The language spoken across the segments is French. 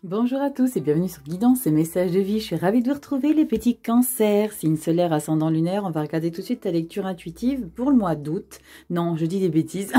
Bonjour à tous et bienvenue sur Guidance et Messages de Vie. Je suis ravie de vous retrouver les petits cancers, signe solaire, ascendant lunaire. On va regarder tout de suite ta lecture intuitive pour le mois d'août. Non, je dis des bêtises.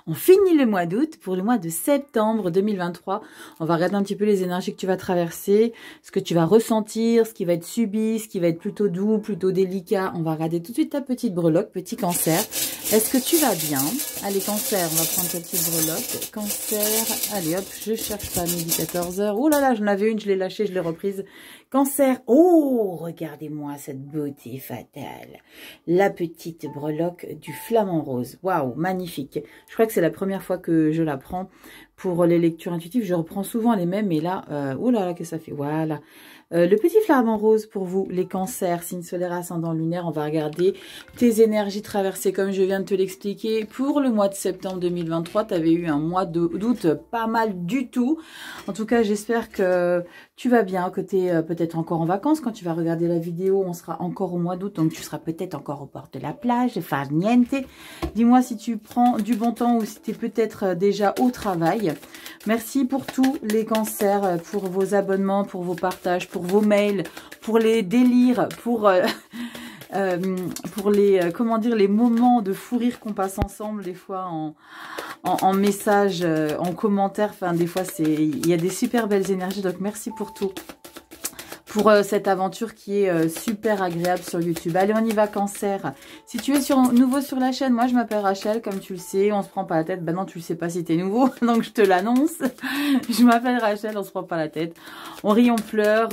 On finit le mois d'août pour le mois de septembre 2023. On va regarder un petit peu les énergies que tu vas traverser, ce que tu vas ressentir, ce qui va être subi, ce qui va être plutôt doux, plutôt délicat. On va regarder tout de suite ta petite breloque, petit cancer. Est-ce que tu vas bien? Allez, cancer, on va prendre ta petite breloque. Cancer, allez hop, je cherche pas, midi 14h. Oh là là, j'en avais une, je l'ai lâchée, je l'ai reprise. Cancer, oh, regardez-moi cette beauté fatale. La petite breloque du flamant rose. Waouh, magnifique. Je crois que c'est la première fois que je la prends pour les lectures intuitives. Je reprends souvent les mêmes, mais là, oh là là, que ça fait, voilà. Le petit flamant rose pour vous, les cancers, signe solaire, ascendant lunaire. On va regarder tes énergies traversées comme je viens de te l'expliquer. Pour le mois de septembre 2023, tu avais eu un mois d'août pas mal du tout. En tout cas, j'espère que tu vas bien, que tu es peut-être encore en vacances. Quand tu vas regarder la vidéo, on sera encore au mois d'août, donc tu seras peut-être encore au bord de la plage. Far niente. Dis-moi si tu prends du bon temps ou si tu es peut-être déjà au travail. Merci pour tous les cancers, pour vos abonnements, pour vos partages, pour vos mails, pour les délires, pour les comment dire, les moments de fou rire qu'on passe ensemble, des fois en message, en commentaire. Enfin, des fois, il y a des super belles énergies. Donc, merci pour tout. Pour cette aventure qui est super agréable sur YouTube. Allez, on y va, cancer. Si tu es nouveau sur la chaîne, moi je m'appelle Rachel, comme tu le sais, on se prend pas la tête. Ben non, tu le sais pas si tu es nouveau, donc je te l'annonce. Je m'appelle Rachel, on se prend pas la tête. On rit, on pleure,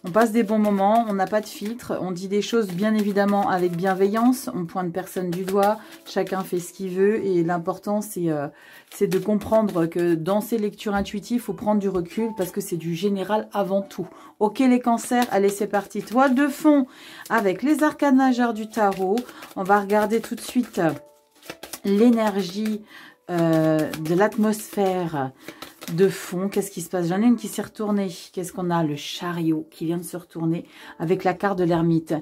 on passe des bons moments, on n'a pas de filtre, on dit des choses bien évidemment avec bienveillance, on pointe personne du doigt, chacun fait ce qu'il veut et l'important c'est de comprendre que dans ces lectures intuitives, il faut prendre du recul parce que c'est du général avant tout. Ok les cancers, allez c'est parti, toile de fond avec les arcanes majeures du tarot. On va regarder tout de suite l'énergie de l'atmosphère de fond. Qu'est-ce qui se passe? J'en ai une qui s'est retournée. Qu'est-ce qu'on a? Le chariot qui vient de se retourner avec la carte de l'ermite.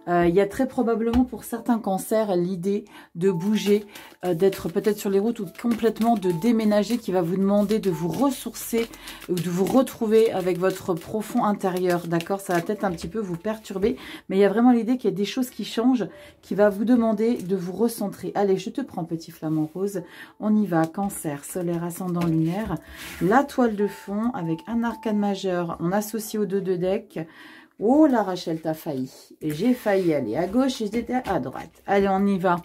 Il y a très probablement pour certains cancers l'idée de bouger, d'être peut-être sur les routes ou complètement de déménager, qui va vous demander de vous ressourcer ou de vous retrouver avec votre profond intérieur. D'accord? Ça va peut-être un petit peu vous perturber, mais il y a vraiment l'idée qu'il y a des choses qui changent, qui va vous demander de vous recentrer. Allez, je te prends petit flamant rose. On y va. Cancer, solaire, ascendant lunaire. La toile de fond avec un arcane majeur en associé aux deux de deck. Oh la Rachel, t'as failli. J'ai failli aller à gauche et j'étais à droite. Allez, on y va.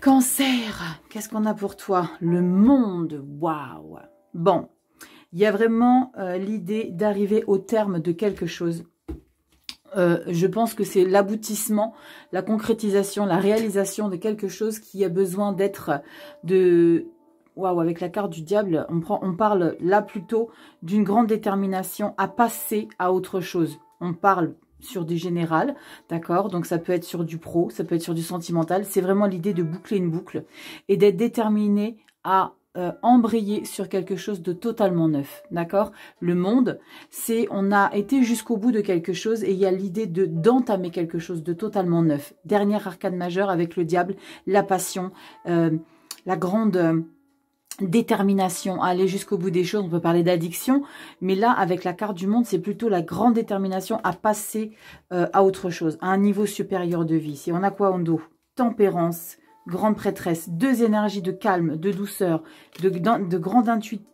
Cancer, qu'est-ce qu'on a pour toi? Le monde, waouh. Bon, il y a vraiment l'idée d'arriver au terme de quelque chose. Je pense que c'est l'aboutissement, la concrétisation, la réalisation de quelque chose qui a besoin d'être Waouh, avec la carte du diable, on parle là plutôt d'une grande détermination à passer à autre chose. On parle sur du général, d'accord? Donc ça peut être sur du pro, ça peut être sur du sentimental. C'est vraiment l'idée de boucler une boucle et d'être déterminé à embrayer sur quelque chose de totalement neuf, d'accord? Le monde, c'est on a été jusqu'au bout de quelque chose et il y a l'idée d'entamer quelque chose de totalement neuf. Dernier arcane majeur avec le diable, la passion, la grande détermination à aller jusqu'au bout des choses. On peut parler d'addiction, mais là avec la carte du monde, c'est plutôt la grande détermination à passer à autre chose, à un niveau supérieur de vie. Si on a quoi en dos? Tempérance, grande prêtresse, deux énergies de calme, de douceur, de grande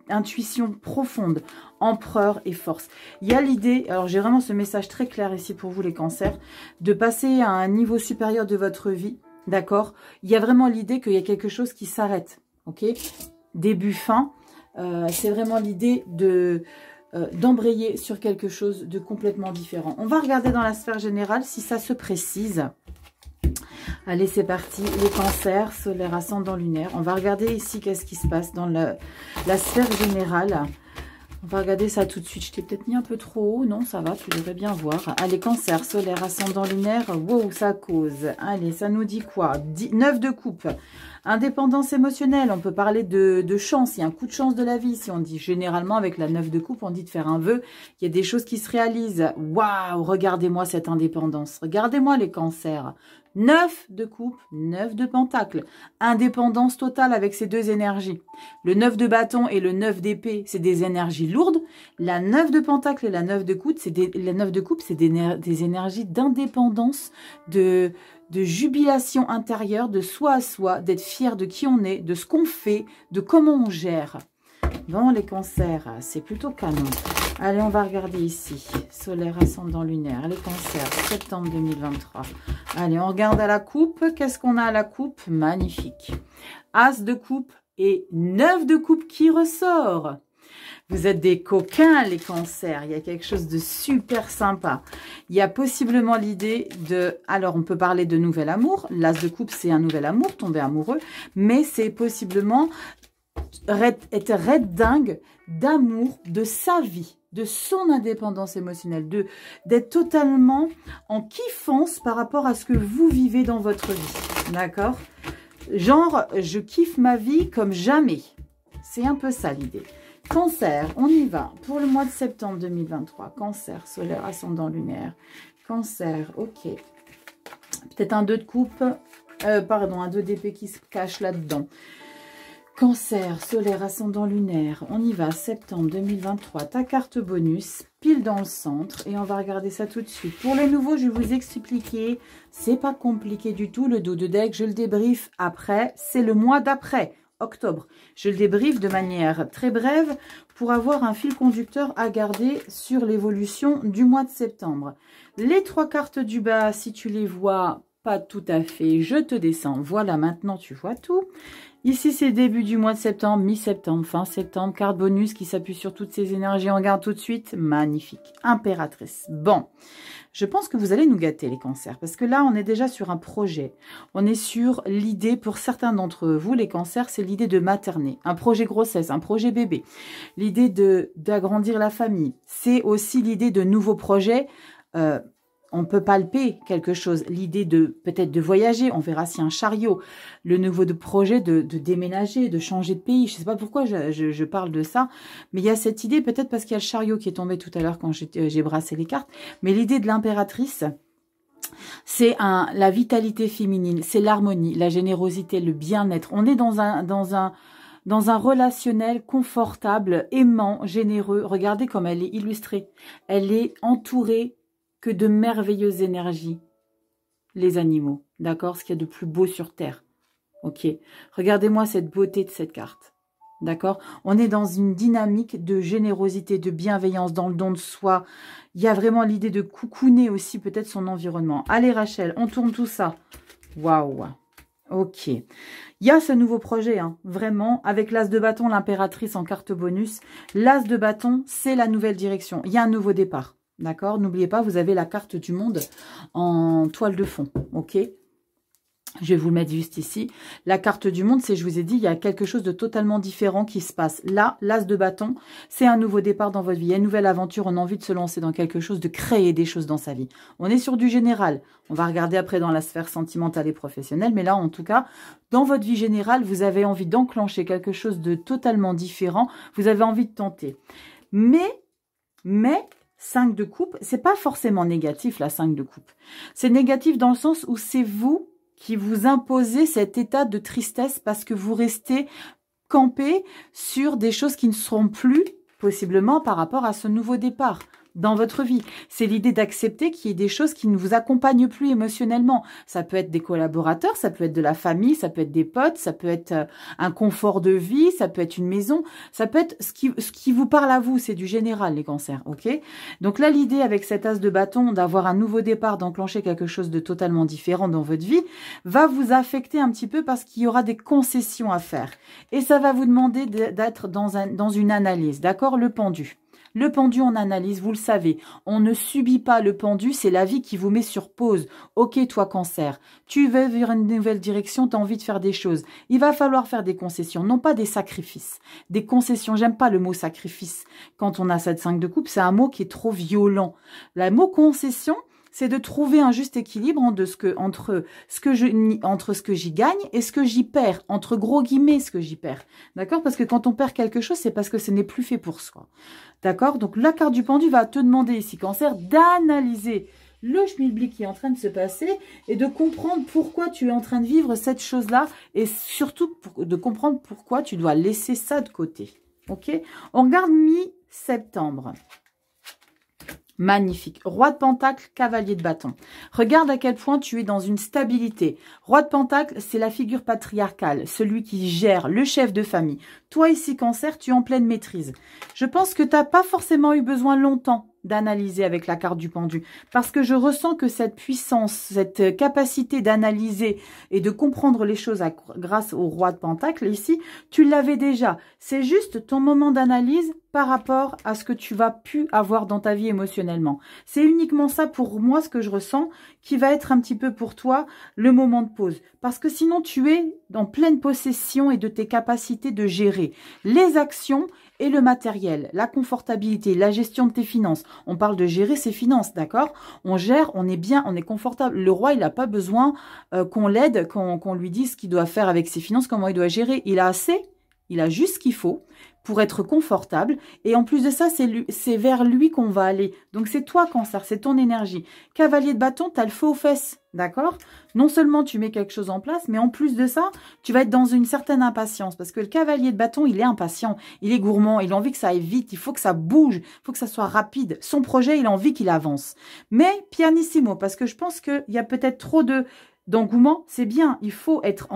intuition profonde, empereur et force. Il y a l'idée, alors j'ai vraiment ce message très clair ici pour vous les cancers, de passer à un niveau supérieur de votre vie, d'accord? Il y a vraiment l'idée qu'il y a quelque chose qui s'arrête, ok? Début, fin, c'est vraiment l'idée d'embrayer sur quelque chose de complètement différent. On va regarder dans la sphère générale si ça se précise. Allez, c'est parti. Les cancers, solaire, ascendant lunaire. On va regarder ici qu'est-ce qui se passe dans la sphère générale. On va regarder ça tout de suite. Je t'ai peut-être mis un peu trop haut. Non, ça va, tu devrais bien voir. Allez, cancer, solaire, ascendant lunaire. Wow, ça cause. Allez, ça nous dit quoi? 9 de coupe. Indépendance émotionnelle, on peut parler de chance, il y a un coup de chance de la vie. Si on dit généralement avec la 9 de coupe, on dit de faire un vœu, il y a des choses qui se réalisent. Waouh, regardez-moi cette indépendance, regardez-moi les cancers. 9 de coupe, 9 de pentacle. Indépendance totale avec ces deux énergies. Le 9 de bâton et le 9 d'épée, c'est des énergies lourdes. La 9 de pentacle et la 9 de coupe, c'est des énergies d'indépendance, de jubilation intérieure, de soi à soi, d'être fier de qui on est, de ce qu'on fait, de comment on gère. Bon, les cancers, c'est plutôt canon. Allez, on va regarder ici. Solaire, ascendant, lunaire. Les cancers, septembre 2023. Allez, on regarde à la coupe. Qu'est-ce qu'on a à la coupe? Magnifique. As de coupe et 9 de coupe qui ressort. Vous êtes des coquins, les cancers. Il y a quelque chose de super sympa. Il y a possiblement l'idée de... Alors, on peut parler de nouvel amour. L'as de coupe, c'est un nouvel amour, tomber amoureux. Mais c'est possiblement être red dingue d'amour de sa vie, de son indépendance émotionnelle, d'être totalement en kiffance par rapport à ce que vous vivez dans votre vie. D'accord? Genre, je kiffe ma vie comme jamais. C'est un peu ça l'idée. Cancer, on y va. Pour le mois de septembre 2023, cancer, solaire, ascendant, lunaire. Cancer, ok. Peut-être un 2 de coupe, pardon, un 2 d'épée qui se cache là-dedans. Cancer, solaire, ascendant, lunaire. On y va, septembre 2023. Ta carte bonus, pile dans le centre. Et on va regarder ça tout de suite. Pour les nouveaux, je vais vous expliquer. C'est pas compliqué du tout. Le dos de deck, je le débriefe après. C'est le mois d'après, octobre. Je le débriefe de manière très brève pour avoir un fil conducteur à garder sur l'évolution du mois de septembre. Les 3 cartes du bas, si tu les vois pas tout à fait, je te descends. Voilà, maintenant tu vois tout. Ici, c'est début du mois de septembre, mi-septembre, fin septembre. Carte bonus qui s'appuie sur toutes ces énergies. On regarde tout de suite. Magnifique. Impératrice. Bon, je pense que vous allez nous gâter, les cancers. Parce que là, on est déjà sur un projet. On est sur l'idée, pour certains d'entre vous, les cancers, c'est l'idée de materner. Un projet grossesse, un projet bébé. L'idée d'agrandir la famille. C'est aussi l'idée de nouveaux projets. On peut palper quelque chose, l'idée de peut-être de voyager, on verra si un chariot, le nouveau projet de déménager, de changer de pays, je ne sais pas pourquoi je parle de ça, mais il y a cette idée, peut-être parce qu'il y a le chariot qui est tombé tout à l'heure quand j'ai brassé les cartes, mais l'idée de l'impératrice, c'est la vitalité féminine, c'est l'harmonie, la générosité, le bien-être. On est dans un relationnel confortable, aimant, généreux. Regardez comme elle est illustrée, elle est entourée que de merveilleuses énergies, les animaux, d'accord? Ce qu'il y a de plus beau sur Terre, ok? Regardez-moi cette beauté de cette carte, d'accord? On est dans une dynamique de générosité, de bienveillance, dans le don de soi. Il y a vraiment l'idée de coucouner aussi peut-être son environnement. Allez Rachel, on tourne tout ça. Waouh! Ok. Il y a ce nouveau projet, hein, vraiment, avec l'as de bâton, l'impératrice en carte bonus. L'as de bâton, c'est la nouvelle direction. Il y a un nouveau départ. D'accord? N'oubliez pas, vous avez la carte du monde en toile de fond. Ok? Je vais vous le mettre juste ici. La carte du monde, c'est, je vous ai dit, il y a quelque chose de totalement différent qui se passe. Là, l'as de bâton, c'est un nouveau départ dans votre vie. Il y a une nouvelle aventure, on a envie de se lancer dans quelque chose, de créer des choses dans sa vie. On est sur du général. On va regarder après dans la sphère sentimentale et professionnelle. Mais là, en tout cas, dans votre vie générale, vous avez envie d'enclencher quelque chose de totalement différent. Vous avez envie de tenter. Mais 5 de coupe, c'est pas forcément négatif la 5 de coupe. C'est négatif dans le sens où c'est vous qui vous imposez cet état de tristesse parce que vous restez campé sur des choses qui ne seront plus possiblement par rapport à ce nouveau départ dans votre vie. C'est l'idée d'accepter qu'il y ait des choses qui ne vous accompagnent plus émotionnellement. Ça peut être des collaborateurs, ça peut être de la famille, ça peut être des potes, ça peut être un confort de vie, ça peut être une maison, ça peut être ce qui vous parle à vous, c'est du général les cancers, ok? Donc là, l'idée avec cet as de bâton, d'avoir un nouveau départ, d'enclencher quelque chose de totalement différent dans votre vie, va vous affecter un petit peu parce qu'il y aura des concessions à faire. Et ça va vous demander d'être dans une analyse, d'accord? Le pendu. Le pendu, on analyse, vous le savez. On ne subit pas le pendu, c'est la vie qui vous met sur pause. Ok, toi, cancer, tu veux vers une nouvelle direction, tu as envie de faire des choses. Il va falloir faire des concessions, non pas des sacrifices. Des concessions, j'aime pas le mot sacrifice. Quand on a cette 5 de coupe, c'est un mot qui est trop violent. Le mot concession, c'est de trouver un juste équilibre entre ce que j'y gagne et ce que j'y perds, entre gros guillemets ce que j'y perds. D'accord? Parce que quand on perd quelque chose, c'est parce que ce n'est plus fait pour soi. D'accord? Donc la carte du pendu va te demander ici, Cancer, d'analyser le schmilblick qui est en train de se passer et de comprendre pourquoi tu es en train de vivre cette chose-là et surtout de comprendre pourquoi tu dois laisser ça de côté. Ok? On regarde mi-septembre. Magnifique. Roi de Pentacle, cavalier de bâton. Regarde à quel point tu es dans une stabilité. Roi de Pentacle, c'est la figure patriarcale, celui qui gère, le chef de famille. Toi ici, Cancer, tu es en pleine maîtrise. Je pense que tu n'as pas forcément eu besoin longtemps d'analyser avec la carte du pendu. Parce que je ressens que cette puissance, cette capacité d'analyser et de comprendre les choses grâce au roi de Pentacle, ici, tu l'avais déjà. C'est juste ton moment d'analyse par rapport à ce que tu vas pu avoir dans ta vie émotionnellement. C'est uniquement ça pour moi, ce que je ressens, qui va être un petit peu pour toi le moment de pause. Parce que sinon, tu es en pleine possession et de tes capacités de gérer les actions et le matériel, la confortabilité, la gestion de tes finances. On parle de gérer ses finances, d'accord? On gère, on est bien, on est confortable. Le roi, il n'a pas besoin qu'on l'aide, qu'on lui dise ce qu'il doit faire avec ses finances, comment il doit gérer. Il a assez, il a juste ce qu'il faut pour être confortable. Et en plus de ça, c'est vers lui qu'on va aller. Donc, c'est toi, Cancer, c'est ton énergie. Cavalier de bâton, tu as le feu aux fesses, d'accord? Non seulement tu mets quelque chose en place, mais en plus de ça, tu vas être dans une certaine impatience. Parce que le cavalier de bâton, il est impatient, il est gourmand, il a envie que ça aille vite, il faut que ça bouge, il faut que ça soit rapide. Son projet, il a envie qu'il avance. Mais pianissimo, parce que je pense qu'il y a peut-être trop d'engouement, c'est bien. Il faut être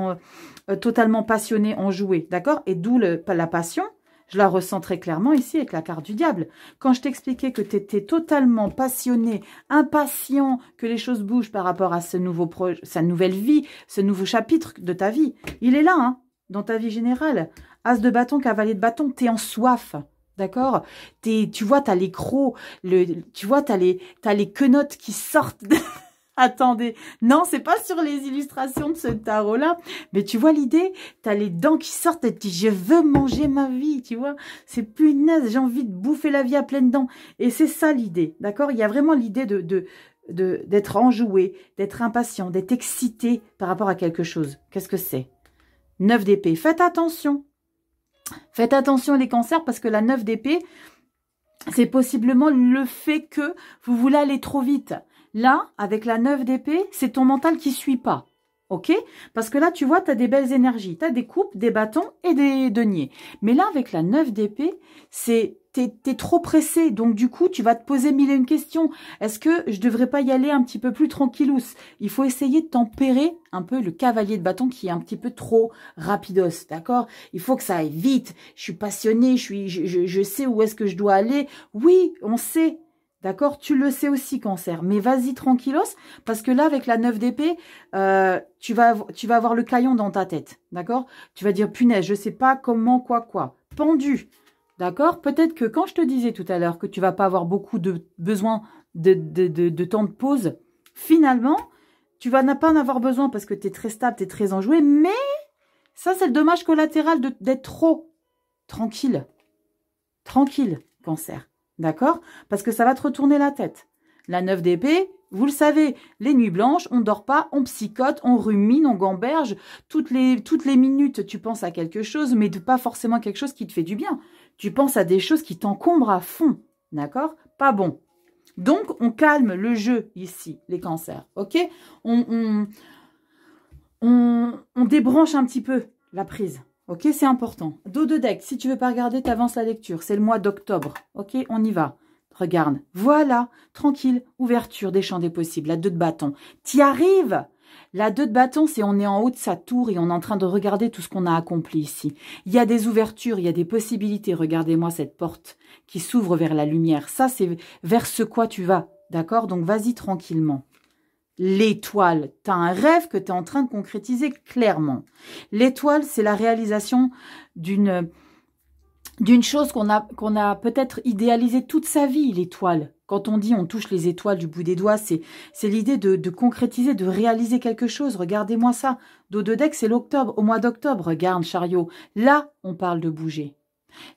totalement passionné, enjoué, d'accord? Et d'où la passion. Je la ressens très clairement ici avec la carte du diable. Quand je t'expliquais que tu étais totalement passionné, impatient que les choses bougent par rapport à ce nouveau projet, sa nouvelle vie, ce nouveau chapitre de ta vie. Il est là, hein, dans ta vie générale. As de bâton, cavalier de bâton, tu es en soif. D'accord? Tu vois, tu as les crocs, tu vois, tu as les quenottes qui sortent. Attendez, non, c'est pas sur les illustrations de ce tarot-là, mais tu vois l'idée, tu as les dents qui sortent et tu dis, je veux manger ma vie, tu vois, c'est punaise, j'ai envie de bouffer la vie à pleines dents. Et c'est ça l'idée, d'accord? Il y a vraiment l'idée d'être enjoué, d'être impatient, d'être excité par rapport à quelque chose. Qu'est-ce que c'est? 9 d'épée, faites attention. Faites attention les cancers parce que la 9 d'épée, c'est possiblement le fait que vous voulez aller trop vite. Là, avec la 9 d'épée, c'est ton mental qui ne suit pas. Ok? Parce que là, tu vois, tu as des belles énergies. Tu as des coupes, des bâtons et des deniers. Mais là, avec la 9 d'épée, t'es trop pressé. Donc, du coup, tu vas te poser mille et une questions. Est-ce que je devrais pas y aller un petit peu plus tranquillous? Il faut essayer de tempérer un peu le cavalier de bâton qui est un petit peu trop rapidos. D'accord? Il faut que ça aille vite. Je suis passionnée. Je sais où est-ce que je dois aller. Oui, on sait. D'accord? Tu le sais aussi, Cancer. Mais vas-y tranquillos, parce que là, avec la 9 d'épée, tu vas avoir le caillon dans ta tête. D'accord? Tu vas dire, punaise, je sais pas comment, quoi. Pendu. D'accord? Peut-être que quand je te disais tout à l'heure que tu vas pas avoir beaucoup de besoin de temps de pause, finalement, tu vas pas en avoir besoin parce que tu es très stable, tu es très enjoué, mais ça, c'est le dommage collatéral d'être trop tranquille. Tranquille, Cancer. D'accord? Parce que ça va te retourner la tête. La 9 d'épée, vous le savez, les nuits blanches, on ne dort pas, on psychote, on rumine, on gamberge. Toutes les minutes, tu penses à quelque chose, mais pas forcément quelque chose qui te fait du bien. Tu penses à des choses qui t'encombrent à fond. D'accord? Pas bon. Donc, on calme le jeu ici, les cancers. Ok? On débranche un petit peu la prise. Ok, c'est important. Dos de deck, si tu veux pas regarder, t'avances la lecture. C'est le mois d'octobre. Ok, on y va. Regarde. Voilà, tranquille, ouverture des champs des possibles. La 2 de bâton. T'y arrives. La 2 de bâton, c'est on est en haut de sa tour et on est en train de regarder tout ce qu'on a accompli ici. Il y a des ouvertures, il y a des possibilités. Regardez-moi cette porte qui s'ouvre vers la lumière. Ça, c'est vers ce quoi tu vas. D'accord? Donc, vas-y tranquillement. L'étoile, tu as un rêve que tu es en train de concrétiser clairement. L'étoile, c'est la réalisation d'une chose qu'on a peut-être idéalisée toute sa vie, l'étoile. Quand on dit on touche les étoiles du bout des doigts, c'est l'idée de concrétiser, de réaliser quelque chose. Regardez-moi ça. Dos de deck, c'est l'octobre, au mois d'octobre. Regarde, chariot. Là, on parle de bouger.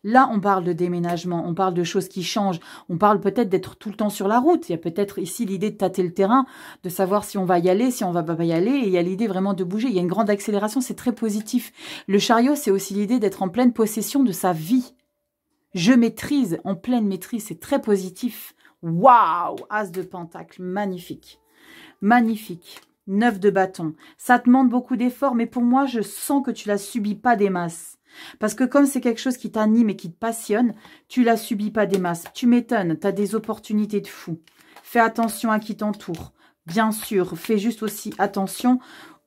Là, on parle de déménagement, on parle de choses qui changent, on parle peut-être d'être tout le temps sur la route. Il y a peut-être ici l'idée de tâter le terrain, de savoir si on va y aller, si on va pas y aller. Et il y a l'idée vraiment de bouger. Il y a une grande accélération, c'est très positif. Le chariot, c'est aussi l'idée d'être en pleine possession de sa vie. Je maîtrise, en pleine maîtrise, c'est très positif. Waouh! As de pentacle, magnifique. Magnifique. 9 de bâton. Ça te demande beaucoup d'efforts, mais pour moi, je sens que tu la subis pas des masses. Parce que comme c'est quelque chose qui t'anime et qui te passionne, tu la subis pas des masses. Tu m'étonnes, tu as des opportunités de fou. Fais attention à qui t'entoure. Bien sûr, fais juste aussi attention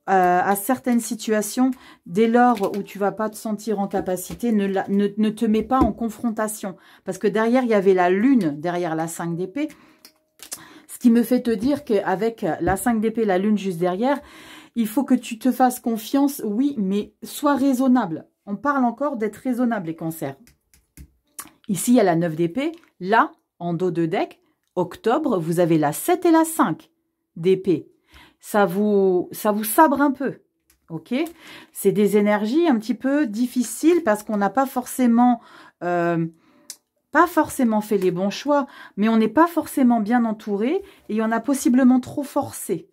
à certaines situations. Dès lors où tu vas pas te sentir en capacité, ne te mets pas en confrontation. Parce que derrière, il y avait la lune, derrière la 5 d'épée. Ce qui me fait te dire qu'avec la 5 d'épée, la lune juste derrière, il faut que tu te fasses confiance, oui, mais sois raisonnable. On parle encore d'être raisonnable, les cancers. Ici, il y a la 9 d'épée. Là, en dos de deck, octobre, vous avez la 7 et la 5 d'épée. Ça vous sabre un peu. Ok? C'est des énergies un petit peu difficiles parce qu'on n'a pas forcément fait les bons choix, mais on n'est pas forcément bien entouré et on a possiblement trop forcé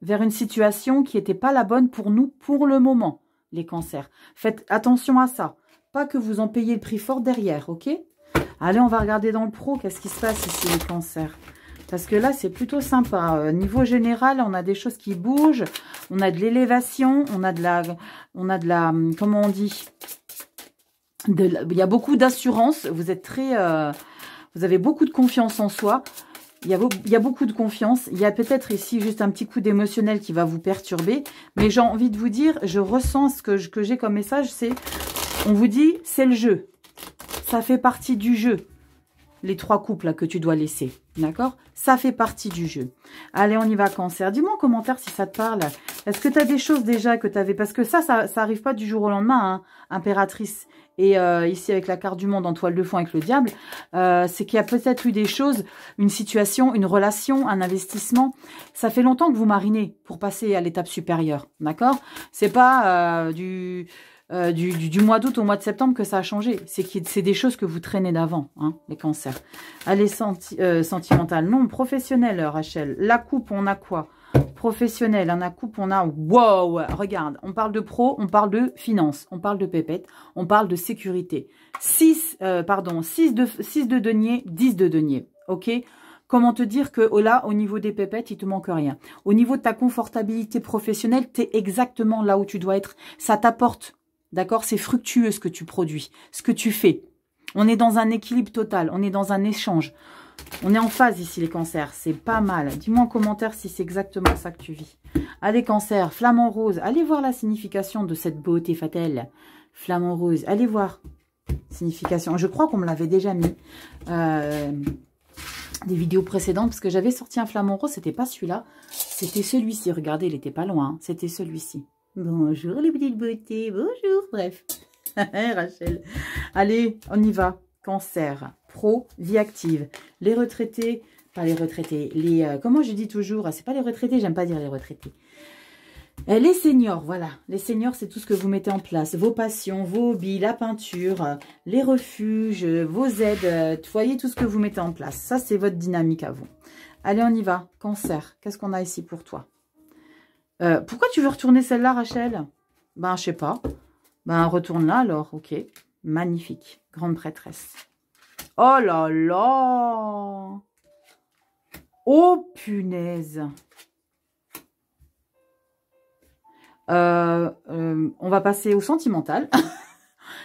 vers une situation qui n'était pas la bonne pour nous pour le moment. Les cancers. Faites attention à ça. Pas que vous en payiez le prix fort derrière, ok? Allez, on va regarder dans le pro. Qu'est-ce qui se passe ici, les cancers? Parce que là, c'est plutôt sympa. Niveau général, on a des choses qui bougent. On a de l'élévation. On a de la... Comment on dit? Il y a beaucoup d'assurance. Vous êtes très... vous avez beaucoup de confiance en soi. Il y a beaucoup de confiance. Il y a peut-être ici juste un petit coup d'émotionnel qui va vous perturber. Mais j'ai envie de vous dire, je ressens ce que j'ai comme message, c'est, on vous dit, c'est le jeu. Ça fait partie du jeu. Les 3 couples là, que tu dois laisser. D'accord? Ça fait partie du jeu. Allez, on y va, cancer. Dis-moi en commentaire si ça te parle. Est-ce que tu as des choses déjà que tu avais... Parce que ça arrive pas du jour au lendemain, hein, impératrice. Et ici, avec la carte du monde en toile de fond avec le diable, c'est qu'il y a peut-être eu des choses, une situation, une relation, un investissement. Ça fait longtemps que vous marinez pour passer à l'étape supérieure, d'accord? C'est pas du mois d'août au mois de septembre que ça a changé. C'est des choses que vous traînez d'avant, hein, les cancers. Allez, sentimental. Non, professionnel, Rachel. La coupe, on a quoi? Professionnel, en coupe, on a... Wow! Regarde, on parle de pro, on parle de finance, on parle de pépette, on parle de sécurité. 6 de denier, 10 de denier, ok? Comment te dire que là, au niveau des pépettes, il te manque rien. Au niveau de ta confortabilité professionnelle, tu es exactement là où tu dois être. Ça t'apporte, d'accord? C'est fructueux ce que tu produis, ce que tu fais. On est dans un équilibre total, on est dans un échange. On est en phase ici, les cancers. C'est pas mal. Dis-moi en commentaire si c'est exactement ça que tu vis. Allez, cancer, flamant rose. Allez voir la signification de cette beauté fatale. Flamant rose. Allez voir. Signification. Je crois qu'on me l'avait déjà mis. Des vidéos précédentes. Parce que j'avais sorti un flamant rose. C'était pas celui-là. C'était celui-ci. Regardez, il était pas loin. Hein. C'était celui-ci. Bonjour les petites beautés. Bonjour. Bref. Rachel. Allez, on y va. Cancer, pro, vie active. Les retraités, pas les retraités, les... comment je dis toujours? C'est pas les retraités, j'aime pas dire les retraités. Les seniors, voilà. Les seniors, c'est tout ce que vous mettez en place. Vos passions, vos hobbies, la peinture, les refuges, vos aides. Vous voyez tout ce que vous mettez en place. Ça, c'est votre dynamique à vous. Allez, on y va. Cancer, qu'est-ce qu'on a ici pour toi? Pourquoi tu veux retourner celle-là, Rachel? Ben, je sais pas. Ben, retourne là alors, ok. Magnifique. Grande prêtresse. Oh là là! Oh punaise! On va passer au sentimental.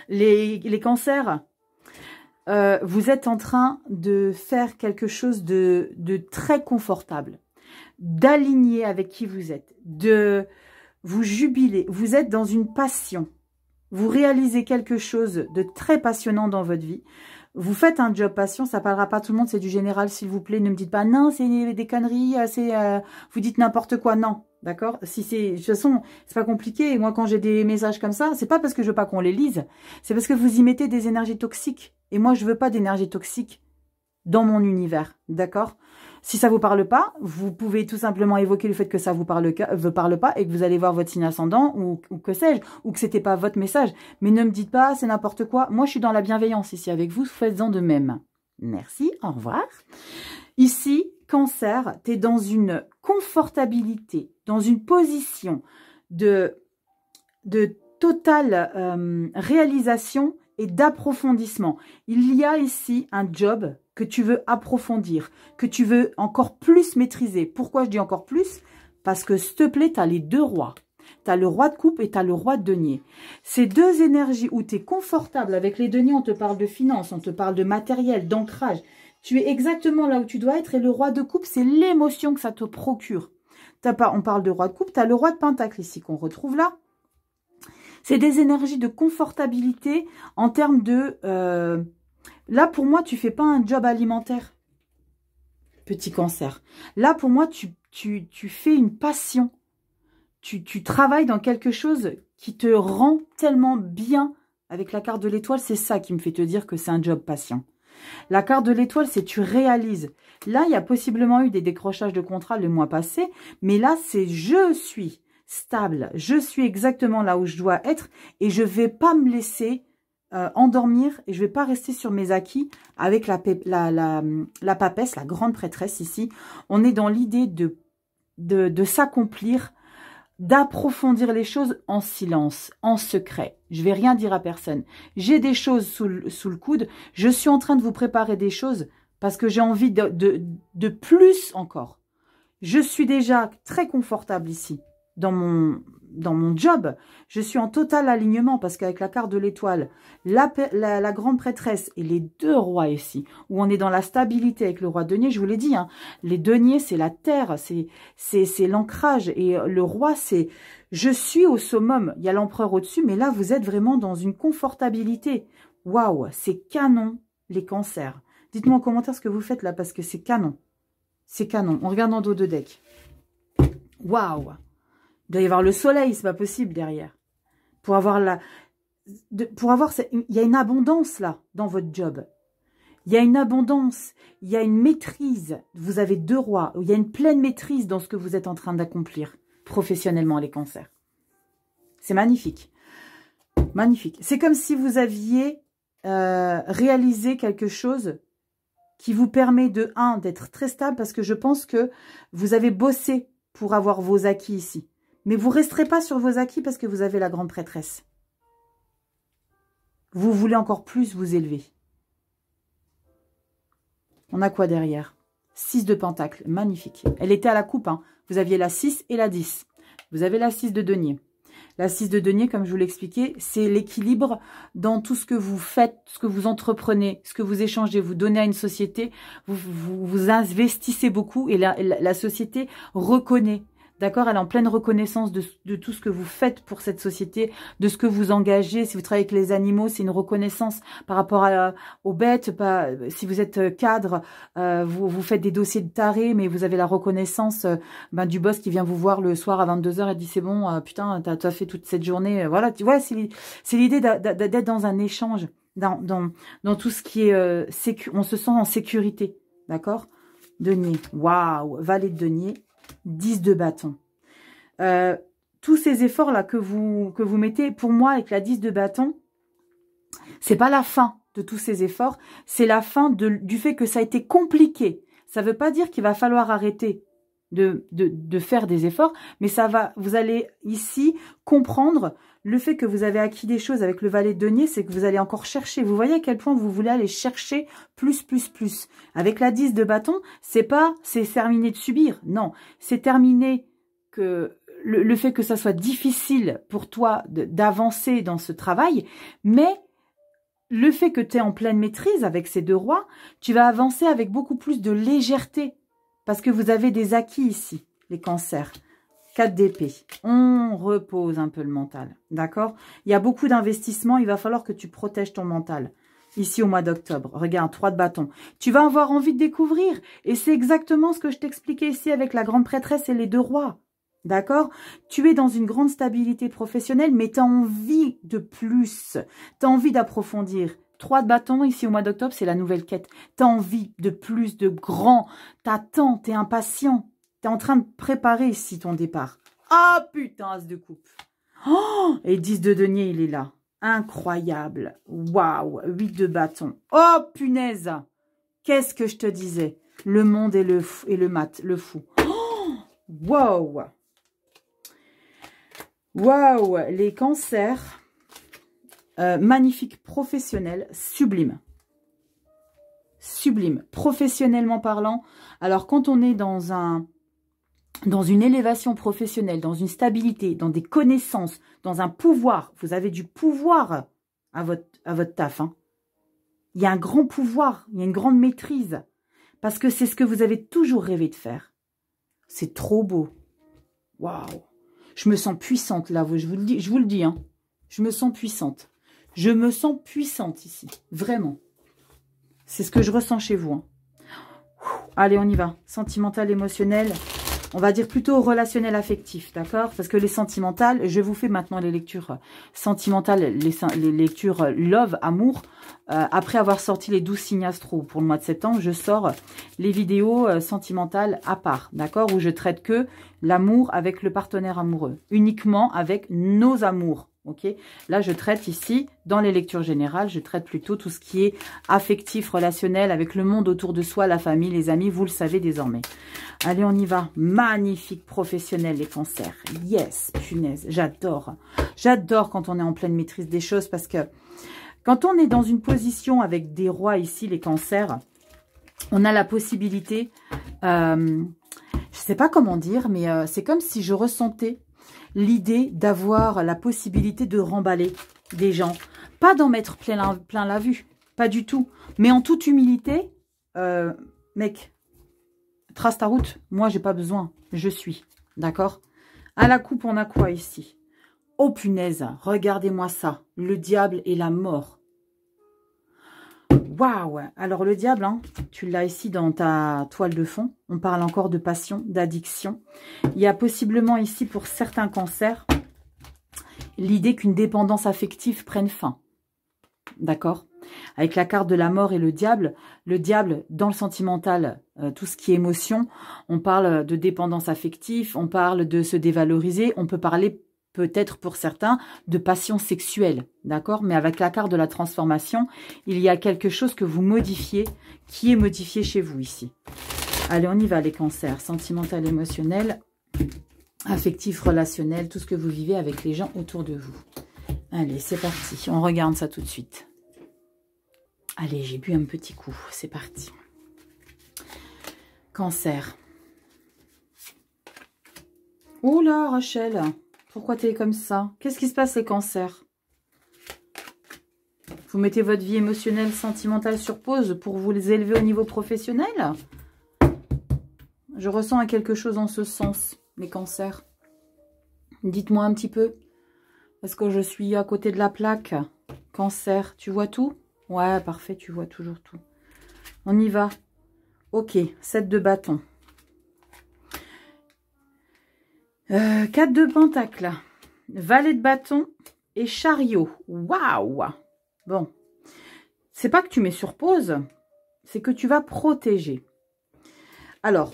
les cancers, vous êtes en train de faire quelque chose de très confortable, d'aligner avec qui vous êtes, de vous jubiler. Vous êtes dans une passion. Vous réalisez quelque chose de très passionnant dans votre vie. Vous faites un job passion, ça parlera pas à tout le monde, c'est du général, s'il vous plaît. Ne me dites pas, non, c'est des conneries, vous dites n'importe quoi, non. D'accord? Si c'est, de toute façon, c'est pas compliqué. Et moi, quand j'ai des messages comme ça, c'est pas parce que je veux pas qu'on les lise, c'est parce que vous y mettez des énergies toxiques. Et moi, je veux pas d'énergie toxique dans mon univers. D'accord? Si ça vous parle pas, vous pouvez tout simplement évoquer le fait que ça vous parle pas et que vous allez voir votre signe ascendant ou que sais-je, ou que c'était pas votre message. Mais ne me dites pas, c'est n'importe quoi. Moi, je suis dans la bienveillance ici avec vous, faites-en de même. Merci, au revoir. Ici, Cancer, tu es dans une confortabilité, dans une position de totale réalisation et d'approfondissement. Il y a ici un job que tu veux approfondir, que tu veux encore plus maîtriser. Pourquoi je dis encore plus? Parce que, s'il te plaît, tu as les deux rois. Tu as le roi de coupe et tu as le roi de denier. Ces deux énergies où tu es confortable avec les deniers, on te parle de finances, on te parle de matériel, d'ancrage. Tu es exactement là où tu dois être et le roi de coupe, c'est l'émotion que ça te procure. On parle de roi de coupe, tu as le roi de pentacle ici qu'on retrouve là. C'est des énergies de confortabilité en termes de... là, pour moi, tu fais pas un job alimentaire, petit Cancer. Là, pour moi, tu fais une passion. Tu travailles dans quelque chose qui te rend tellement bien. Avec la carte de l'étoile, c'est ça qui me fait te dire que c'est un job passion. La carte de l'étoile, c'est tu réalises. Là, il y a possiblement eu des décrochages de contrat le mois passé, mais là, c'est je suis stable, je suis exactement là où je dois être et je ne vais pas me laisser endormir et je ne vais pas rester sur mes acquis avec la papesse, la grande prêtresse ici. On est dans l'idée de s'accomplir, d'approfondir les choses en silence, en secret. Je vais rien dire à personne. J'ai des choses sous le coude. Je suis en train de vous préparer des choses parce que j'ai envie de plus encore. Je suis déjà très confortable ici dans mon job. Je suis en total alignement parce qu'avec la carte de l'étoile, la grande prêtresse et les deux rois ici, où on est dans la stabilité avec le roi de denier, je vous l'ai dit, hein, les deniers, c'est la terre, c'est l'ancrage. Et le roi, c'est je suis au summum. Il y a l'empereur au-dessus, mais là, vous êtes vraiment dans une confortabilité. Waouh, c'est canon, les cancers. Dites-moi en commentaire ce que vous faites là, parce que c'est canon. C'est canon. On regarde en dos de deck. Waouh. Il doit y avoir le soleil, c'est pas possible derrière. Il y a une abondance là, dans votre job. Il y a une abondance, il y a une maîtrise. Vous avez deux rois. Il y a une pleine maîtrise dans ce que vous êtes en train d'accomplir professionnellement, les cancers. C'est magnifique. Magnifique. C'est comme si vous aviez réalisé quelque chose qui vous permet d'être très stable, parce que je pense que vous avez bossé pour avoir vos acquis ici. Mais vous ne resterez pas sur vos acquis parce que vous avez la grande prêtresse. Vous voulez encore plus vous élever. On a quoi derrière? 6 de pentacle, magnifique. Elle était à la coupe, hein. Vous aviez la 6 et la 10. Vous avez la 6 de denier. La 6 de denier, comme je vous l'expliquais, c'est l'équilibre dans tout ce que vous faites, ce que vous entreprenez, ce que vous échangez, vous donnez à une société, vous investissez beaucoup et la société reconnaît. D'accord, elle est en pleine reconnaissance de tout ce que vous faites pour cette société, de ce que vous engagez. Si vous travaillez avec les animaux, c'est une reconnaissance par rapport aux bêtes. Si vous êtes cadre, vous faites des dossiers de tarés, mais vous avez la reconnaissance du boss qui vient vous voir le soir à 22 h et dit c'est bon, putain, t'as fait toute cette journée. Voilà, tu vois, c'est l'idée d'être dans un échange, dans tout ce qui est on se sent en sécurité. D'accord? Denier, waouh, valet de denier. 10 de bâton. Tous ces efforts-là que vous mettez, pour moi, avec la 10 de bâton, c'est pas la fin de tous ces efforts, c'est la fin du fait que ça a été compliqué. Ça veut pas dire qu'il va falloir arrêter de faire des efforts, mais vous allez ici comprendre le fait que vous avez acquis des choses avec le valet de denier, c'est que vous allez encore chercher. Vous voyez à quel point vous voulez aller chercher plus. Avec la 10 de bâton, c'est terminé de subir. Non, c'est terminé que le fait que ça soit difficile pour toi d'avancer dans ce travail, mais le fait que tu es en pleine maîtrise avec ces deux rois, tu vas avancer avec beaucoup plus de légèreté parce que vous avez des acquis ici, les cancers. 4 d'épée. On repose un peu le mental. D'accord? Il y a beaucoup d'investissements. Il va falloir que tu protèges ton mental. Ici, au mois d'octobre. Regarde, 3 de bâton. Tu vas avoir envie de découvrir. Et c'est exactement ce que je t'expliquais ici avec la grande prêtresse et les deux rois. D'accord? Tu es dans une grande stabilité professionnelle, mais tu as envie de plus. Tu as envie d'approfondir 3 de bâton ici au mois d'octobre, c'est la nouvelle quête. Tu as envie de plus, de grand. T'attends, tu es impatient. Tu es en train de préparer ici ton départ. Ah putain, as de coupe. Oh, et 10 de denier, il est là. Incroyable. Waouh, 8 de bâton. Oh punaise. Qu'est-ce que je te disais? Le monde et le fou. Oh, waouh. Waouh, les cancers. Magnifique, professionnel, sublime. Sublime, professionnellement parlant. Alors, quand on est dans une élévation professionnelle, dans une stabilité, dans des connaissances, dans un pouvoir, vous avez du pouvoir à votre taf. Hein. Il y a un grand pouvoir, il y a une grande maîtrise. Parce que c'est ce que vous avez toujours rêvé de faire. C'est trop beau. Waouh. Je me sens puissante là, je vous le dis. Hein. Je me sens puissante. Je me sens puissante ici, vraiment. C'est ce que je ressens chez vous. Hein. Allez, on y va. Sentimental, émotionnel. On va dire plutôt relationnel, affectif, d'accord? Parce que les sentimentales, je vous fais maintenant les lectures sentimentales, les lectures love, amour. Après avoir sorti les 12 signes astro pour le mois de septembre, je sors les vidéos sentimentales à part, d'accord? Où je traite que l'amour avec le partenaire amoureux, uniquement avec nos amours. Ok, là, je traite ici, dans les lectures générales, je traite plutôt tout ce qui est affectif, relationnel, avec le monde autour de soi, la famille, les amis, vous le savez désormais. Allez, on y va. Magnifique professionnel, les cancers. Yes, punaise, j'adore. J'adore quand on est en pleine maîtrise des choses parce que quand on est dans une position avec des rois ici, les cancers, on a la possibilité, je ne sais pas comment dire, mais c'est comme si je ressentais l'idée d'avoir la possibilité de remballer des gens. Pas d'en mettre plein la vue, pas du tout. Mais en toute humilité, mec, trace ta route. Moi, j'ai pas besoin. Je suis. D'accord? À la coupe, on a quoi ici? Oh punaise, regardez-moi ça. Le diable et la mort. Waouh! Alors le diable, hein, tu l'as ici dans ta toile de fond. On parle encore de passion, d'addiction. Il y a possiblement ici pour certains cancers l'idée qu'une dépendance affective prenne fin. D'accord? Avec la carte de la mort et le diable dans le sentimental, tout ce qui est émotion, on parle de dépendance affective, on parle de se dévaloriser, on peut parler peut-être pour certains de passion sexuelle, d'accord? Mais avec la carte de la transformation, il y a quelque chose que vous modifiez, qui est modifié chez vous ici. Allez, on y va les cancers, sentimental, émotionnel, affectif, relationnel, tout ce que vous vivez avec les gens autour de vous. Allez, c'est parti, on regarde ça tout de suite. Allez, j'ai bu un petit coup, c'est parti. Cancer. Oh là, Rachel, pourquoi tu es comme ça? Qu'est-ce qui se passe les cancers? Vous mettez votre vie émotionnelle, sentimentale sur pause pour vous les élever au niveau professionnel? Je ressens quelque chose en ce sens, les cancers. Dites-moi un petit peu. Est-ce que je suis à côté de la plaque? Cancer, tu vois tout? Ouais, parfait, tu vois toujours tout. On y va. Ok, 7 de bâton. 4 de pentacle. Valet de bâton et chariot. Waouh! Bon. C'est pas que tu mets sur pause, c'est que tu vas protéger. Alors,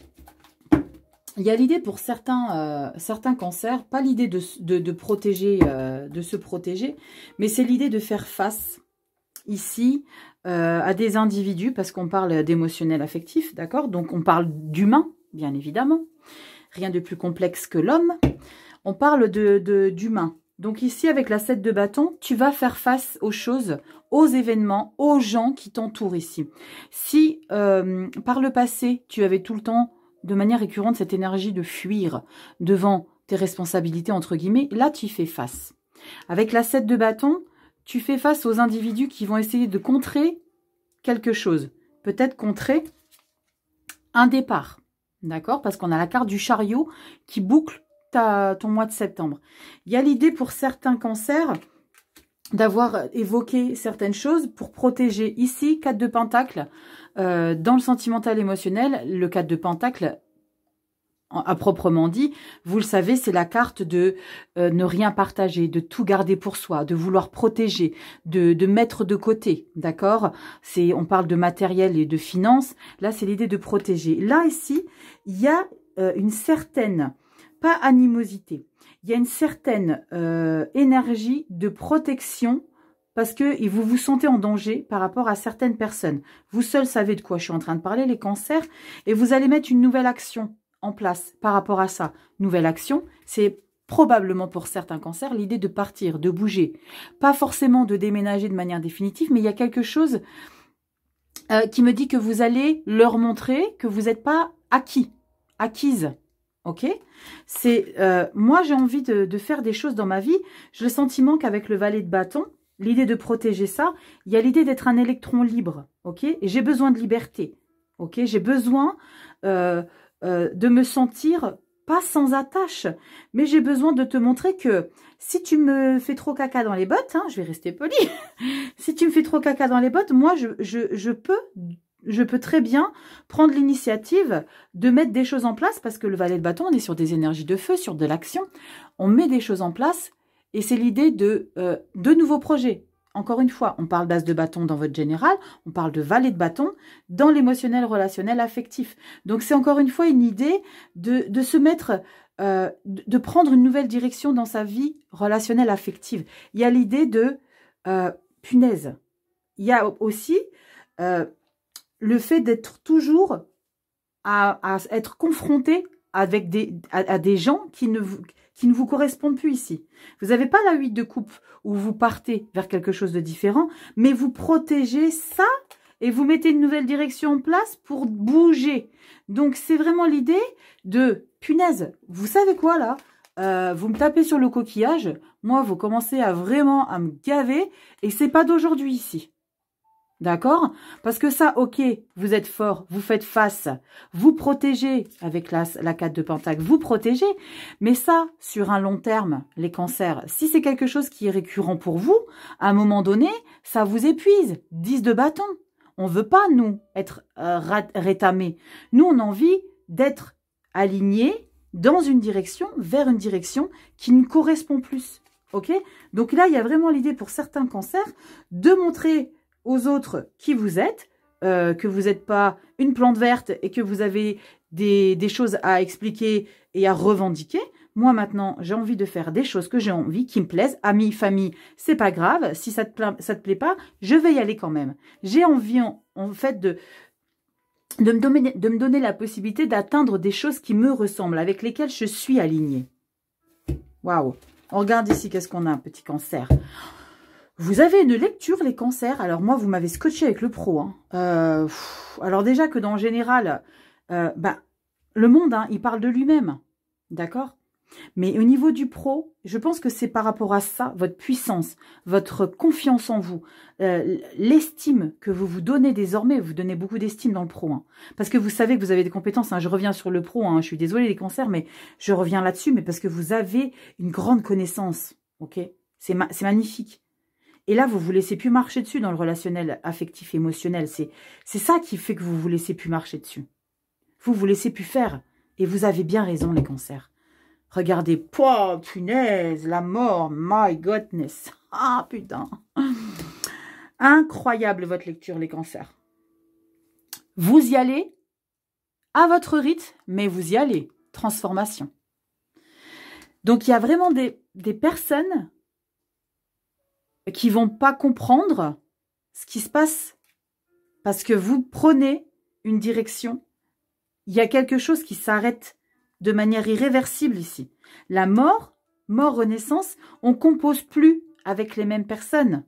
il y a l'idée pour certains cancers, pas l'idée de protéger, de se protéger, mais c'est l'idée de faire face ici à des individus, parce qu'on parle d'émotionnel affectif, d'accord? Donc on parle d'humain, bien évidemment. Rien de plus complexe que l'homme. On parle d'humain. Donc ici, avec la 7 de bâton, tu vas faire face aux choses, aux événements, aux gens qui t'entourent ici. Si par le passé, tu avais tout le temps, de manière récurrente, cette énergie de fuir devant tes responsabilités, entre guillemets, là, tu y fais face. Avec la 7 de bâton, tu fais face aux individus qui vont essayer de contrer quelque chose. Peut-être contrer un départ. D'accord? Parce qu'on a la carte du chariot qui boucle ton mois de septembre. Il y a l'idée pour certains cancers d'avoir évoqué certaines choses pour protéger. Ici, 4 de pentacle, dans le sentimental émotionnel, le 4 de pentacle, à proprement dit, vous le savez, c'est la carte de ne rien partager, de tout garder pour soi, de vouloir protéger, de mettre de côté, d'accord? On parle de matériel et de finances. Là, c'est l'idée de protéger. Là, ici, il y a une certaine, pas animosité, il y a une certaine énergie de protection parce que vous vous sentez en danger par rapport à certaines personnes. Vous seuls savez de quoi je suis en train de parler, les cancers, et vous allez mettre une nouvelle action en place par rapport à ça. Nouvelle action, c'est probablement pour certains cancers l'idée de partir, de bouger. Pas forcément de déménager de manière définitive, mais il y a quelque chose qui me dit que vous allez leur montrer que vous n'êtes pas acquise. Ok, moi j'ai envie de faire des choses dans ma vie. J'ai le sentiment qu'avec le valet de bâton, l'idée de protéger ça, il y a l'idée d'être un électron libre. Ok, et j'ai besoin de liberté. Ok, j'ai besoin de me sentir pas sans attache, mais j'ai besoin de te montrer que si tu me fais trop caca dans les bottes, hein, je vais rester polie, si tu me fais trop caca dans les bottes, moi je peux très bien prendre l'initiative de mettre des choses en place, parce que le valet de bâton, on est sur des énergies de feu, sur de l'action, on met des choses en place, et c'est l'idée de nouveaux projets. Encore une fois, on parle d'as de bâton dans votre général, on parle de valet de bâton dans l'émotionnel, relationnel, affectif. Donc, c'est encore une fois une idée de se mettre, de prendre une nouvelle direction dans sa vie relationnelle, affective. Il y a l'idée de punaise. Il y a aussi le fait d'être toujours à être confronté avec à des gens qui ne vous correspondent plus ici. Vous n'avez pas la 8 de coupe où vous partez vers quelque chose de différent, mais vous protégez ça et vous mettez une nouvelle direction en place pour bouger. Donc, c'est vraiment l'idée de, punaise, vous savez quoi là, vous me tapez sur le coquillage, moi, vous commencez vraiment à me gaver et c'est pas d'aujourd'hui ici. D'accord? Parce que ça, ok, vous êtes fort, vous faites face, vous protégez avec la 4 de Pentacle, vous protégez. Mais ça, sur un long terme, les cancers, si c'est quelque chose qui est récurrent pour vous, à un moment donné, ça vous épuise. 10 de bâton. On ne veut pas, nous, être rétamés. Nous, on a envie d'être alignés dans une direction, vers une direction qui nous correspond plus. Ok? Donc là, il y a vraiment l'idée pour certains cancers de montrer aux autres qui vous êtes, que vous n'êtes pas une plante verte et que vous avez des choses à expliquer et à revendiquer. Moi, maintenant, j'ai envie de faire des choses que j'ai envie, qui me plaisent. Amis, famille, c'est pas grave. Si ça te plaît pas, je vais y aller quand même. J'ai envie, en fait, de me donner la possibilité d'atteindre des choses qui me ressemblent, avec lesquelles je suis alignée. Waouh! On regarde ici, qu'est-ce qu'on a, un petit cancer. Vous avez une lecture, les cancers. Alors, moi, vous m'avez scotché avec le pro. Hein. Alors, déjà que dans le général, le monde, hein, il parle de lui-même. D'accord? Mais au niveau du pro, je pense que c'est par rapport à ça, votre puissance, votre confiance en vous, l'estime que vous vous donnez désormais. Vous donnez beaucoup d'estime dans le pro. Hein, parce que vous savez que vous avez des compétences. Hein, je reviens sur le pro. Hein, je suis désolée, les cancers, mais je reviens là-dessus. Mais parce que vous avez une grande connaissance. Ok? C'est magnifique. Et là, vous vous laissez plus marcher dessus dans le relationnel affectif, émotionnel. C'est ça qui fait que vous vous laissez plus marcher dessus. Vous vous laissez plus faire. Et vous avez bien raison, les cancers. Regardez, pouah, punaise, la mort, my godness. Ah, putain. Incroyable, votre lecture, les cancers. Vous y allez à votre rythme, mais vous y allez. Transformation. Donc, il y a vraiment des personnes qui vont pas comprendre ce qui se passe parce que vous prenez une direction. Il y a quelque chose qui s'arrête de manière irréversible ici. La mort, renaissance, on compose plus avec les mêmes personnes.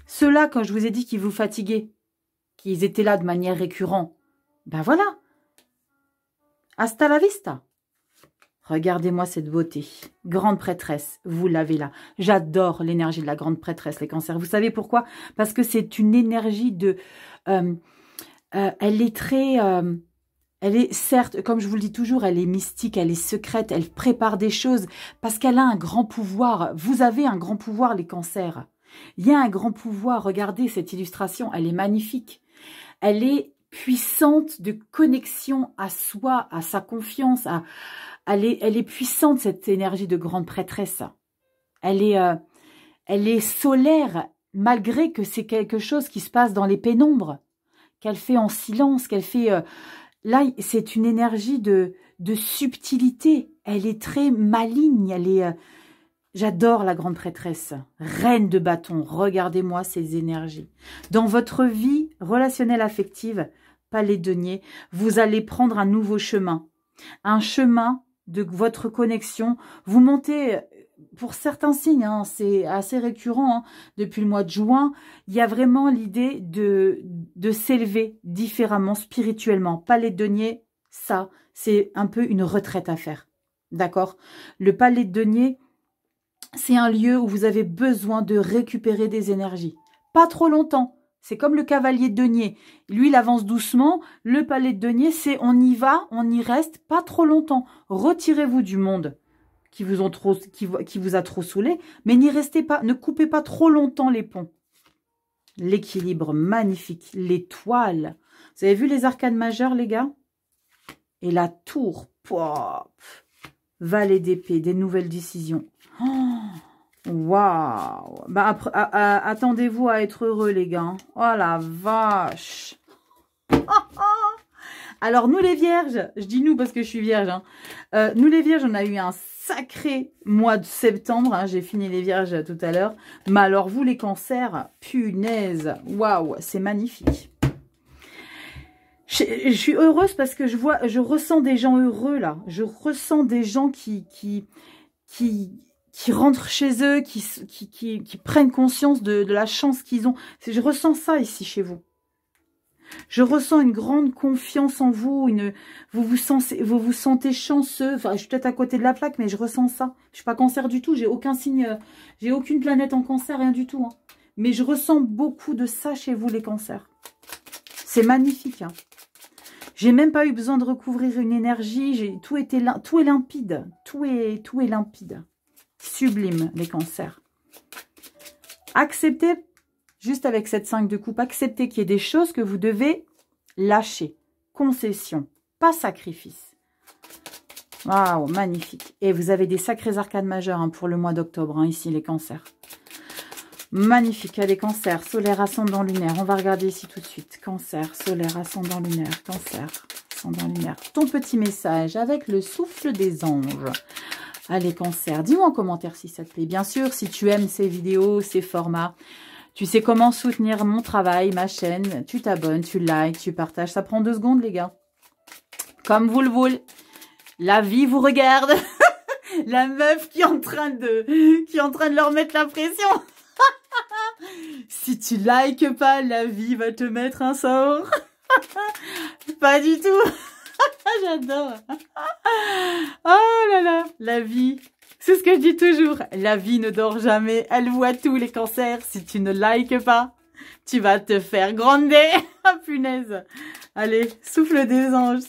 Ceux-là, quand je vous ai dit qu'ils vous fatiguaient, qu'ils étaient là de manière récurrente, ben voilà. Hasta la vista. Regardez-moi cette beauté. Grande prêtresse, vous l'avez là. J'adore l'énergie de la grande prêtresse, les cancers. Vous savez pourquoi? Parce que c'est une énergie de... elle est très... elle est, certes, comme je vous le dis toujours, elle est mystique, elle est secrète, elle prépare des choses parce qu'elle a un grand pouvoir. Vous avez un grand pouvoir, les cancers. Il y a un grand pouvoir. Regardez cette illustration, elle est magnifique. Elle est puissante de connexion à soi, à sa confiance. Elle est puissante, cette énergie de grande prêtresse. Elle est solaire, malgré que c'est quelque chose qui se passe dans les pénombres, qu'elle fait en silence, qu'elle fait... là, c'est une énergie de subtilité. Elle est très maligne, elle est... J'adore la grande prêtresse, reine de bâton. Regardez-moi ces énergies. Dans votre vie relationnelle affective, palais de denier, vous allez prendre un nouveau chemin. Un chemin de votre connexion. Vous montez, pour certains signes, hein, c'est assez récurrent, hein, depuis le mois de juin, il y a vraiment l'idée de s'élever différemment, spirituellement. Palais de denier, ça, c'est un peu une retraite à faire. D'accord? Le palais de denier, c'est un lieu où vous avez besoin de récupérer des énergies. Pas trop longtemps. C'est comme le cavalier de denier. Lui, il avance doucement. Le palais de denier, c'est on y va, on y reste, pas trop longtemps. Retirez-vous du monde qui vous a trop saoulé, mais n'y restez pas, ne coupez pas trop longtemps les ponts. L'équilibre magnifique, l'étoile. Vous avez vu les arcanes majeures, les gars? Et la tour. Pouah. Valet d'épée, des nouvelles décisions. Waouh! Bah, attendez-vous à être heureux, les gars. Oh la vache! Alors, nous les vierges, je dis nous parce que je suis vierge. Hein. Nous les vierges, on a eu un sacré mois de septembre. Hein. J'ai fini les vierges tout à l'heure. Mais alors, vous les cancers, punaise! Waouh! C'est magnifique. Je suis heureuse parce que je ressens des gens heureux, là. Je ressens des gens qui rentrent chez eux, qui prennent conscience de la chance qu'ils ont. Je ressens ça ici chez vous. Je ressens une grande confiance en vous. Vous vous sentez chanceux. Enfin, je suis peut-être à côté de la plaque, mais je ressens ça. Je suis pas cancer du tout. J'ai aucun signe, j'ai aucune planète en cancer, rien du tout. Hein. Mais je ressens beaucoup de ça chez vous, les cancers. C'est magnifique. Hein. J'ai même pas eu besoin de recouvrir une énergie. Tout est limpide. Tout est limpide. Sublime, les cancers. Acceptez, juste avec cette 5 de coupe, acceptez qu'il y ait des choses que vous devez lâcher. Concession, pas sacrifice. Waouh, magnifique. Et vous avez des sacrés arcanes majeures hein, pour le mois d'octobre, hein, ici, les cancers. Magnifique, allez, cancer, solaire, ascendant lunaire. On va regarder ici tout de suite. Cancer, solaire, ascendant lunaire, cancer, ascendant lunaire. Ton petit message avec le souffle des anges. Allez, cancer, dis-moi en commentaire si ça te plaît. Bien sûr, si tu aimes ces vidéos, ces formats, tu sais comment soutenir mon travail, ma chaîne. Tu t'abonnes, tu likes, tu partages. Ça prend 2 secondes, les gars. Comme vous le voulez. La vie vous regarde. La meuf qui est en train de leur mettre la pression. Si tu likes pas, la vie va te mettre un sort. Pas du tout. J'adore. Oh là là, la vie. C'est ce que je dis toujours. La vie ne dort jamais. Elle voit tous les cancers. Si tu ne likes pas, tu vas te faire gronder. Ah, punaise. Allez, souffle des anges.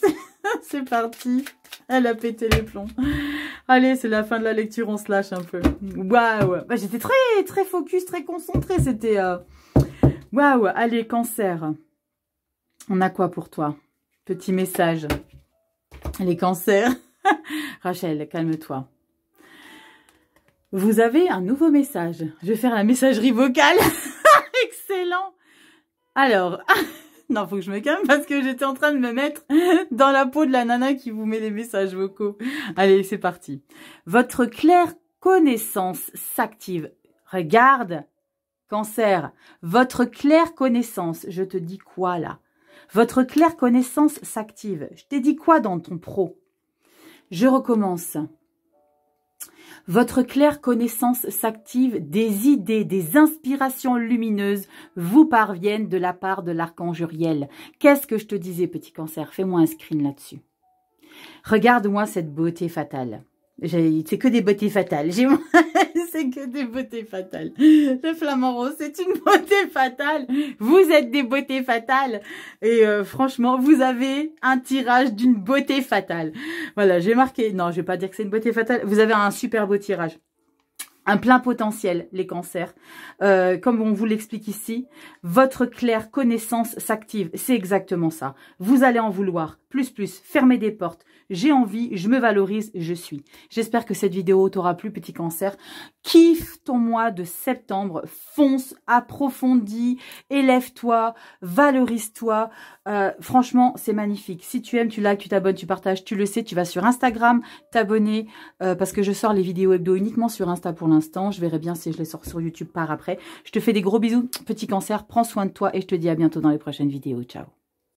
C'est parti. Elle a pété les plombs. Allez, c'est la fin de la lecture, on se lâche un peu. Waouh. Bah, j'étais très focus, très concentrée. C'était... Waouh. Allez, cancer. On a quoi pour toi? Petit message. Les cancers. Rachel, calme-toi. Vous avez un nouveau message. Je vais faire la messagerie vocale. Excellent. Alors... Non, faut que je me calme parce que j'étais en train de me mettre dans la peau de la nana qui vous met les messages vocaux. Allez, c'est parti. Votre claire connaissance s'active. Regarde, cancer, votre claire connaissance. Je te dis quoi là? Votre claire connaissance s'active. Je t'ai dit quoi dans ton pro? Je recommence. Votre claire connaissance s'active, des idées, des inspirations lumineuses vous parviennent de la part de l'archange Uriel. Qu'est-ce que je te disais, petit cancer? Fais-moi un screen là-dessus. Regarde-moi cette beauté fatale. C'est que des beautés fatales. C'est que des beautés fatales. Le flamant rose, c'est une beauté fatale. Vous êtes des beautés fatales. Et franchement, vous avez un tirage d'une beauté fatale. Voilà, j'ai marqué. Non, je vais pas dire que c'est une beauté fatale. Vous avez un super beau tirage. un plein potentiel, les cancers. Comme on vous l'explique ici, votre claire connaissance s'active. C'est exactement ça. Vous allez en vouloir. Plus, fermez des portes. J'ai envie, je me valorise, je suis. J'espère que cette vidéo t'aura plu, petit cancer. Kiffe ton mois de septembre. Fonce, approfondis, élève-toi, valorise-toi. Franchement, c'est magnifique. Si tu aimes, tu likes, tu t'abonnes, tu partages, tu le sais. Tu vas sur Instagram, t'abonner, parce que je sors les vidéos hebdo uniquement sur Insta pour l'instant. Je verrai bien si je les sors sur YouTube par après. Je te fais des gros bisous, petit cancer. Prends soin de toi et je te dis à bientôt dans les prochaines vidéos. Ciao.